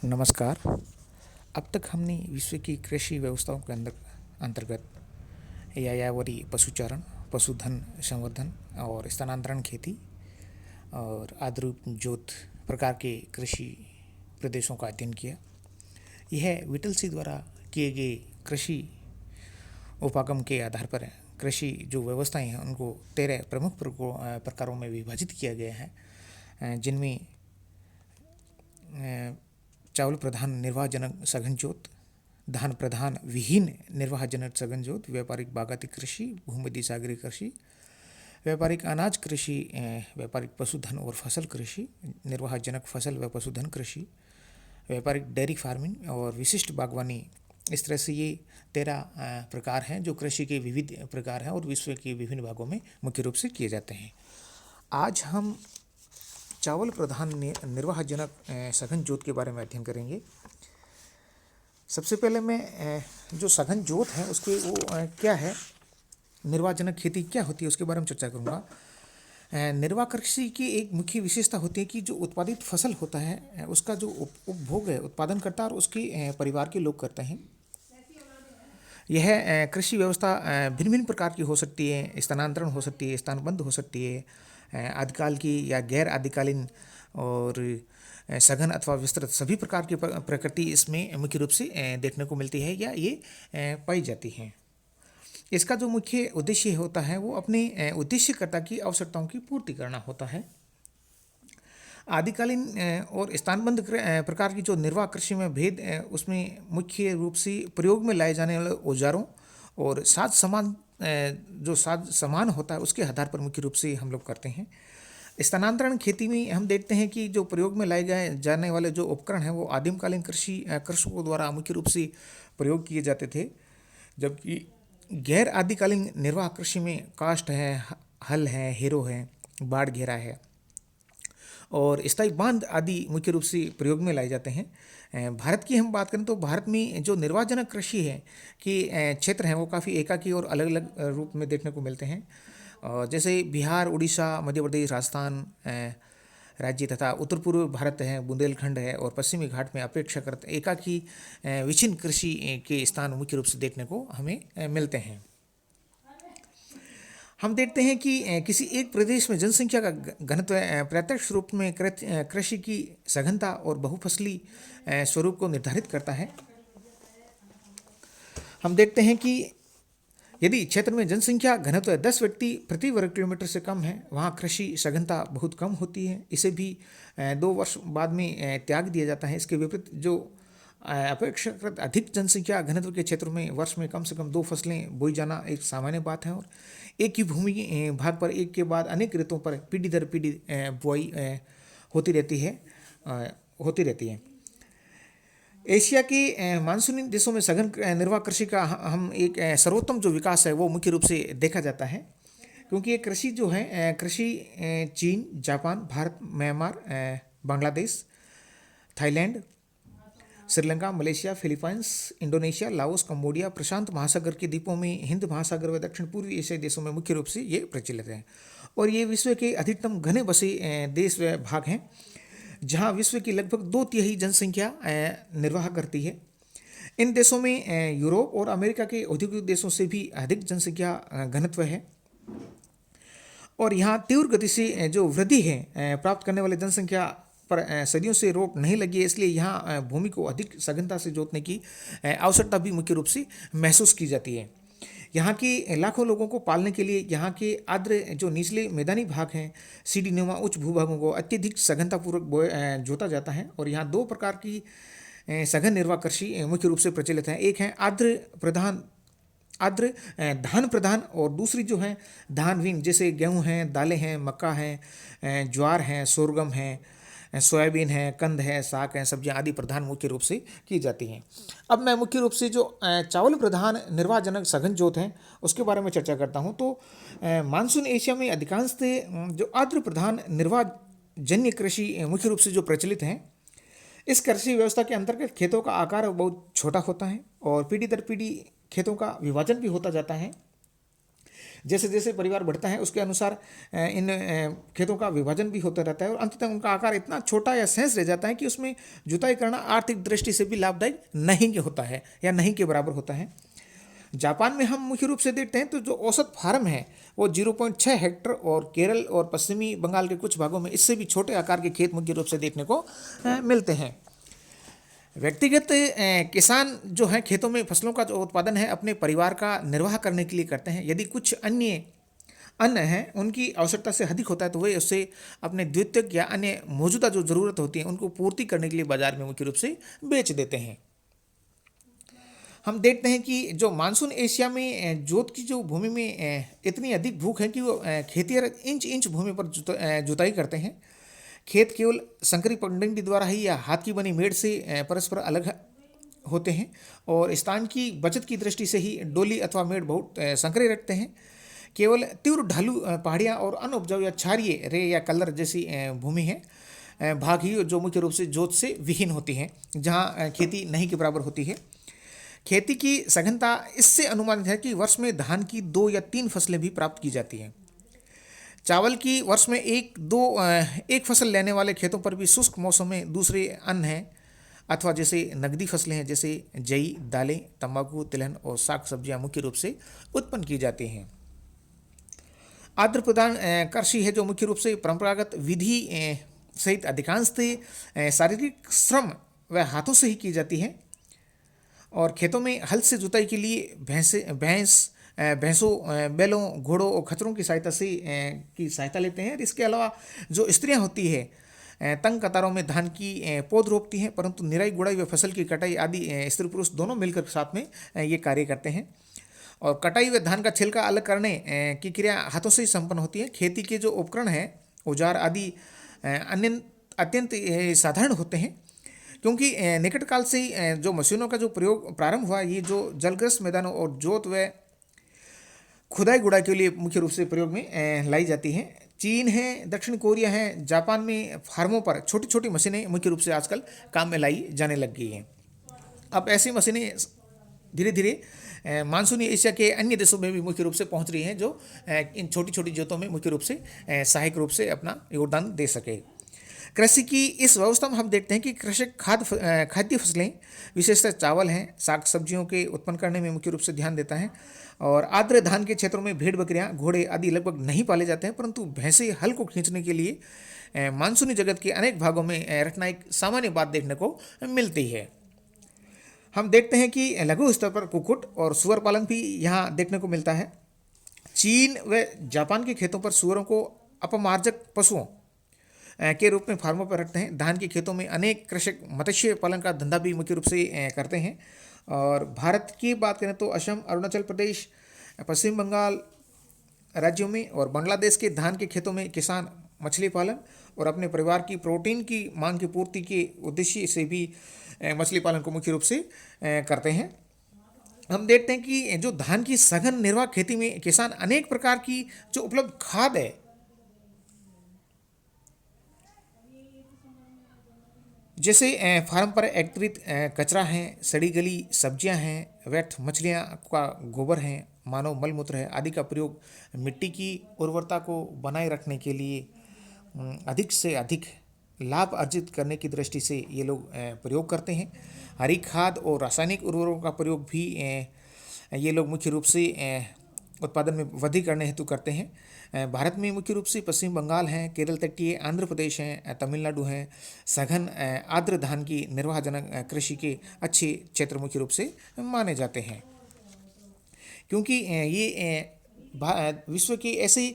नमस्कार। अब तक हमने विश्व की कृषि व्यवस्थाओं के अंतर्गत यायावरी पशुचारण, पशुधन संवर्धन और स्थानांतरण खेती और आद्ररूप जोत प्रकार के कृषि प्रदेशों का अध्ययन किया। यह विटलसी द्वारा किए गए कृषि उपागम के आधार पर कृषि जो व्यवस्थाएं हैं उनको 13 प्रमुख प्रकारों में विभाजित किया गया है, जिनमें चावल प्रधान निर्वाहजनक सघन जोत, धान प्रधान विहीन निर्वाहजनक सघन जोत, व्यापारिक बागायती कृषि, भूमध्य सागरीय कृषि, व्यापारिक अनाज कृषि, व्यापारिक पशुधन और फसल कृषि, निर्वाहजनक फसल व पशुधन कृषि, व्यापारिक डेयरी फार्मिंग और विशिष्ट बागवानी। इस तरह से ये 13 प्रकार हैं जो कृषि के विविध प्रकार हैं और विश्व के विभिन्न भागों में मुख्य रूप से किए जाते हैं। आज हम चावल प्रधान निर्वाहजनक सघन जोत के बारे में अध्ययन करेंगे। सबसे पहले मैं जो सघन जोत है उसके वो क्या है, निर्वाहजनक खेती क्या होती है उसके बारे में चर्चा करूँगा। निर्वाह कृषि की एक मुख्य विशेषता होती है कि जो उत्पादित फसल होता है उसका जो उपभोग है उत्पादनकर्ता और उसके परिवार के लोग करते हैं। यह कृषि व्यवस्था भिन्न भिन्न प्रकार की हो सकती है, स्थानांतरण हो सकती है, स्थानबद्ध हो सकती है, आदिकाल की या गैर आदिकालीन और सघन अथवा विस्तृत सभी प्रकार की प्रकृति इसमें मुख्य रूप से देखने को मिलती है या ये पाई जाती हैं। इसका जो मुख्य उद्देश्य होता है वो अपने उद्देश्यकर्ता की आवश्यकताओं की पूर्ति करना होता है। आदिकालीन और स्थानबद्ध प्रकार की जो निर्वाह कृषि में भेद उसमें मुख्य रूप से प्रयोग में लाए जाने वाले औजारों और जो साज सामान होता है उसके आधार पर मुख्य रूप से हम लोग करते हैं। स्थानांतरण खेती में हम देखते हैं कि जो प्रयोग में लाए गए जाने वाले जो उपकरण हैं वो आदिमकालीन कृषकों द्वारा मुख्य रूप से प्रयोग किए जाते थे, जबकि गैर आदिकालीन निर्वाह कृषि में काष्ठ है, हल है, हेरो है, बाढ़ घेरा है और स्थायी बांध आदि मुख्य रूप से प्रयोग में लाए जाते हैं। भारत की हम बात करें तो भारत में जो निर्वाहजनक कृषि है कि क्षेत्र हैं वो काफ़ी एकाकी और अलग अलग रूप में देखने को मिलते हैं। जैसे बिहार, उड़ीसा, मध्य प्रदेश, राजस्थान राज्य तथा उत्तर पूर्व भारत है, बुंदेलखंड है और पश्चिमी घाट में अपेक्षाकृत एकाकी विच्छिन्न कृषि के स्थान मुख्य रूप से देखने को हमें मिलते हैं। हम देखते हैं कि किसी एक प्रदेश में जनसंख्या का घनत्व प्रत्यक्ष रूप में कृषि की सघनता और बहुफसली स्वरूप को निर्धारित करता है। हम देखते हैं कि यदि क्षेत्र में जनसंख्या घनत्व 10 व्यक्ति प्रति वर्ग किलोमीटर से कम है, वहाँ कृषि सघनता बहुत कम होती है। इसे भी 2 वर्ष बाद में त्याग दिया जाता है। इसके विपरीत जो अपेक्षाकृत अधिक जनसंख्या घनत्व के क्षेत्रों में वर्ष में कम से कम 2 फसलें बोई जाना एक सामान्य बात है और एक ही भूमि भाग पर एक के बाद अनेक ऋतुओं पर पीढ़ी दर पीढ़ी बुआई होती रहती है। एशिया के मानसूनी देशों में सघन निर्वाह कृषि का हम एक सर्वोत्तम जो विकास है वो मुख्य रूप से देखा जाता है, क्योंकि ये कृषि जो है कृषि चीन, Japan, Bharat, Myanmar, Bangladesh, Thailand, Sri Lanka, Malaysia, Philippines, Indonesia, Laos, Cambodia, प्रशांत महासागर के द्वीपों में, हिंद महासागर व दक्षिण पूर्वी एशियाई देशों में मुख्य रूप से ये प्रचलित है और ये विश्व के अधिकतम घने बसे देश व भाग हैं जहां विश्व की लगभग 2/3 जनसंख्या निर्वाह करती है। इन देशों में यूरोप और अमेरिका के औद्योगिक देशों से भी अधिक जनसंख्या घनत्व है और यहाँ तीव्र गति से जो वृद्धि है प्राप्त करने वाले जनसंख्या पर सदियों से रोक नहीं लगी है, इसलिए यहाँ भूमि को अधिक सघनता से जोतने की आवश्यकता भी मुख्य रूप से महसूस की जाती है। यहाँ के लाखों लोगों को पालने के लिए यहाँ के आर्द्र जो निचले मैदानी भाग हैं, सीढ़ी नुमा उच्च भूभागों को अत्यधिक सघनतापूर्वक जोता जाता है और यहाँ 2 प्रकार की सघन निर्वाह कृषि मुख्य रूप से प्रचलित है। एक है आर्द्र धान प्रधान और दूसरी जो है धान विहीन, जैसे गेहूँ हैं, दालें हैं, मक्का है, ज्वार हैं, सोरगम है, सोयाबीन है, कंद है, साग है, सब्जियां आदि प्रधान मुख्य रूप से की जाती हैं। अब मैं मुख्य रूप से जो चावल प्रधान निर्वाहजनक सघन जोत है उसके बारे में चर्चा करता हूं। तो मानसून एशिया में अधिकांशतः जो आर्द्र प्रधान निर्वाहजन्य कृषि मुख्य रूप से जो प्रचलित हैं, इस कृषि व्यवस्था के अंतर्गत खेतों का आकार बहुत छोटा होता है और पीढ़ी दर पीढ़ी खेतों का विभाजन भी होता जाता है। जैसे जैसे परिवार बढ़ता है उसके अनुसार इन खेतों का विभाजन भी होता रहता है और अंततः उनका आकार इतना छोटा या सहज रह जाता है कि उसमें जुताई करना आर्थिक दृष्टि से भी लाभदायक नहीं के होता है या नहीं के बराबर होता है। जापान में हम मुख्य रूप से देखते हैं तो जो औसत फार्म है वो 0.6 हेक्टेयर और केरल और पश्चिमी बंगाल के कुछ भागों में इससे भी छोटे आकार के खेत मुख्य रूप से देखने को मिलते हैं। व्यक्तिगत किसान जो हैं खेतों में फसलों का जो उत्पादन है अपने परिवार का निर्वाह करने के लिए करते हैं। यदि कुछ अन्य अन्न है उनकी आवश्यकता से अधिक होता है तो वे उससे अपने द्वितीयक या अन्य मौजूदा जो ज़रूरत होती है उनको पूर्ति करने के लिए बाजार में मुख्य रूप से बेच देते हैं। हम देखते हैं कि जो मानसून एशिया में जोत की जो भूमि में इतनी अधिक भूख है कि वो खेतिहर इंच इंच भूमि पर जुताई करते हैं। खेत केवल संकरी पगडंडी द्वारा ही या हाथ की बनी मेड़ से परस्पर अलग होते हैं और स्थान की बचत की दृष्टि से ही डोली अथवा मेड़ बहुत संकरे रखते हैं। केवल तीव्र ढालू पहाड़ियाँ और अनउपजाऊ या क्षारीय रे या कलर जैसी भूमि है भाग ही जो मुख्य रूप से जोत से विहीन होती हैं, जहाँ खेती नहीं के बराबर होती है। खेती की सघनता इससे अनुमानित है कि वर्ष में धान की 2 या 3 फसलें भी प्राप्त की जाती हैं। चावल की वर्ष में एक फसल लेने वाले खेतों पर भी शुष्क मौसम में दूसरे अन्न हैं अथवा जैसे नकदी फसलें हैं जैसे जई, दालें, तंबाकू, तिलहन और साग सब्जियां मुख्य रूप से उत्पन्न की जाती हैं। आर्द्र प्रधान कृषि है जो मुख्य रूप से परंपरागत विधि सहित अधिकांशतः शारीरिक श्रम व हाथों से ही की जाती है और खेतों में हल से जुताई के लिए भैंसों, बैलों, घोड़ों और खच्चरों की सहायता लेते हैं। इसके अलावा जो स्त्रियां होती है तंग कतारों में धान की पौध रोपती हैं, परंतु निराई गुड़ाई व फसल की कटाई आदि स्त्री पुरुष दोनों मिलकर साथ में ये कार्य करते हैं। और कटाई व धान का छिलका अलग करने की क्रिया हाथों से ही संपन्न होती है। खेती के जो उपकरण हैं, औजार आदि अत्यंत साधारण होते हैं क्योंकि निकट काल से ही जो मशीनों का जो प्रयोग प्रारंभ हुआ, ये जो जलग्रस्त मैदानों और जोत व खुदाई गुड़ाई के लिए मुख्य रूप से प्रयोग में लाई जाती हैं। चीन है, दक्षिण कोरिया है, जापान में फार्मों पर छोटी छोटी मशीनें मुख्य रूप से आजकल काम में लाई जाने लग गई हैं। अब ऐसी मशीनें धीरे धीरे मानसूनी एशिया के अन्य देशों में भी मुख्य रूप से पहुंच रही हैं जो इन छोटी छोटी जोतों में मुख्य रूप से सहायक रूप से अपना योगदान दे सके। कृषि की इस व्यवस्था में हम देखते हैं कि कृषक खाद्य फसलें विशेषतः चावल हैं, साग सब्जियों के उत्पन्न करने में मुख्य रूप से ध्यान देता है और आर्द्र धान के क्षेत्रों में भेड़ बकरियां, घोड़े आदि लगभग नहीं पाले जाते हैं, परंतु भैंसे हल को खींचने के लिए मानसूनी जगत के अनेक भागों में रखना एक सामान्य बात देखने को मिलती है। हम देखते हैं कि लघु स्तर पर कुक्कुट और सुअर पालन भी यहाँ देखने को मिलता है। चीन व जापान के खेतों पर सुअरों को अपमार्जक पशुओं के रूप में फार्मों पर रखते हैं। धान के खेतों में अनेक कृषक मत्स्य पालन का धंधा भी मुख्य रूप से करते हैं। और भारत की बात करें तो असम, अरुणाचल प्रदेश, पश्चिम बंगाल राज्यों में और बांग्लादेश के धान के खेतों में किसान मछली पालन और अपने परिवार की प्रोटीन की मांग की पूर्ति के उद्देश्य से भी मछली पालन को मुख्य रूप से करते हैं। हम देखते हैं कि जो धान की सघन निर्वाह खेती में किसान अनेक प्रकार की जो उपलब्ध खाद है, जैसे फार्म पर एकत्रित कचरा है, सड़ी गली सब्जियां हैं, वेट मछलियां का गोबर है, मानव मलमूत्र है आदि का प्रयोग मिट्टी की उर्वरता को बनाए रखने के लिए अधिक से अधिक लाभ अर्जित करने की दृष्टि से ये लोग प्रयोग करते हैं। हरी खाद और रासायनिक उर्वरकों का प्रयोग भी ये लोग मुख्य रूप से उत्पादन में वृद्धि करने हेतु करते हैं। भारत में मुख्य रूप से पश्चिम बंगाल है, केरल तटीय आंध्र प्रदेश हैं, तमिलनाडु हैं, सघन आर्द्र धान की निर्वाहजनक कृषि के अच्छे क्षेत्र मुख्य रूप से माने जाते हैं, क्योंकि ये विश्व के ऐसे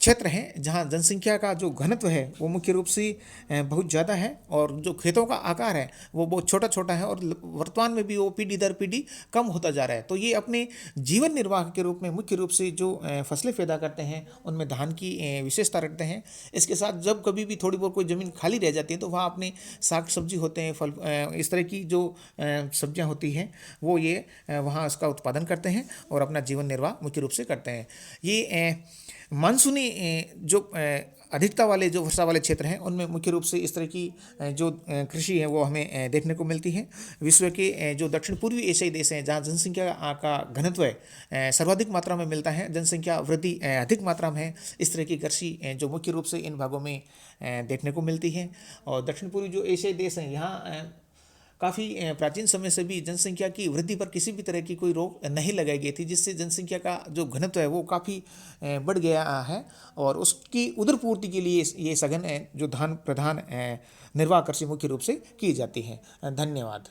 क्षेत्र हैं जहां जनसंख्या का जो घनत्व है वो मुख्य रूप से बहुत ज़्यादा है और जो खेतों का आकार है वो बहुत छोटा छोटा है और वर्तमान में भी वो पीढ़ी दर पीढ़ी कम होता जा रहा है। तो ये अपने जीवन निर्वाह के रूप में मुख्य रूप से जो फसलें पैदा करते हैं उनमें धान की विशेषता रखते हैं। इसके साथ जब कभी भी थोड़ी बहुत कोई ज़मीन खाली रह जाती है तो वहाँ अपने साग सब्जी होते हैं, फल इस तरह की जो सब्जियाँ होती हैं वो ये वहाँ उसका उत्पादन करते हैं और अपना जीवन निर्वाह मुख्य रूप से करते हैं। ये मानसूनी जो अधिकता वाले जो वर्षा वाले क्षेत्र हैं उनमें मुख्य रूप से इस तरह की जो कृषि है वो हमें देखने को मिलती है। विश्व के जो दक्षिण पूर्वी एशियाई देश हैं जहाँ जनसंख्या का घनत्व सर्वाधिक मात्रा में मिलता है, जनसंख्या वृद्धि अधिक मात्रा में है, इस तरह की कृषि जो मुख्य रूप से इन भागों में देखने को मिलती है। और दक्षिण पूर्वी जो एशियाई देश हैं यहाँ काफ़ी प्राचीन समय से भी जनसंख्या की वृद्धि पर किसी भी तरह की कोई रोक नहीं लगाई गई थी, जिससे जनसंख्या का जो घनत्व है वो काफ़ी बढ़ गया है और उसकी उदर पूर्ति के लिए ये सघन जो धान प्रधान निर्वाह कृषि मुख्य रूप से की जाती है। धन्यवाद।